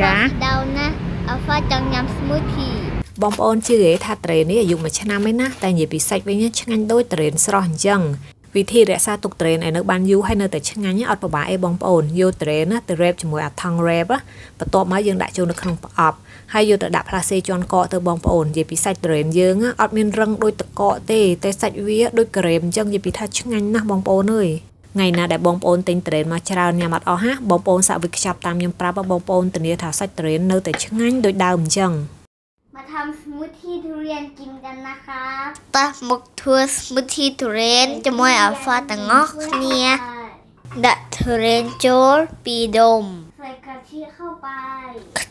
จ้าดาวนะอัลฟาจังยำสมูทตี้บองปอนชื่อถ้าเทรนนี่อายุมาชนะไม่นะแต่อย่าไปใส่ไว้เนี่ยช่างโดยเทรนสรอนจังวิธีรักษาตุกเทรนไอ้เนื้อบานยูให้เนื้อแต่ช่างเนี่ยเอาปะบ่าไอ้บองปอนยูเทรนนะแต่เรบจมูกอัดทางเรบอะประตูมายังได้โจนขนมอับให้ยูแต่ดับพลาเซจอนเกาะเตอบองปอนอย่าไปใส่เทรนเยอะอะอัดมีรังโดยตะเกาะเตแต่ใส่เวียโดยเกรมจังอย่าไปทัชช่างนะบองปอนเลยไงนะได้บองปอนติงเทรนมาชราเนี่ยมัดเอาฮะบองปอนสาววิกชับตามยำปลาบองปอนตัวนี้ถ้าใส่เทรนเนื้อแต่ช่างโดยดาวจังมาทำสมูทตี้ทุเรียนกินกันนะคะตาหมกทัวสมูทตี้ทุเรียนจะมวยอัลฟาตังงอกเนี่ยดะทุเรียนโจลปีดมใส่กะทิเข้าไป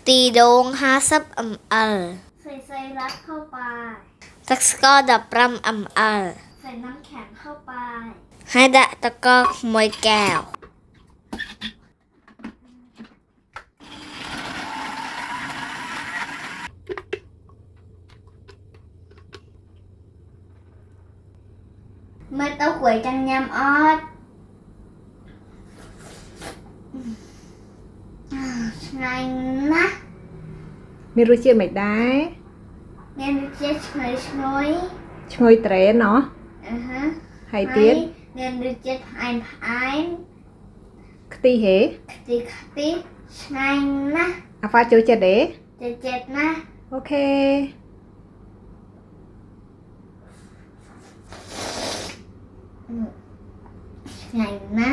ตีดง50 ml ใส่ไซรัสเข้าไปสักสกอดับ5 ml ใส่น้ำแข็งเข้าไปให้ดะตะกอกมวยแก้วเมื่อเต้าหวยจังยำออดไงนะมีรู้ชื่อไหมได้มีรู้ชื่อช่วยเตรนเนาะให้เตี้ยมีรู้ชื่อไอ้คตีเหคตีไงนะอาฟ้าจูเจ็ดเด้เจ็ดนะโอเคไงนะ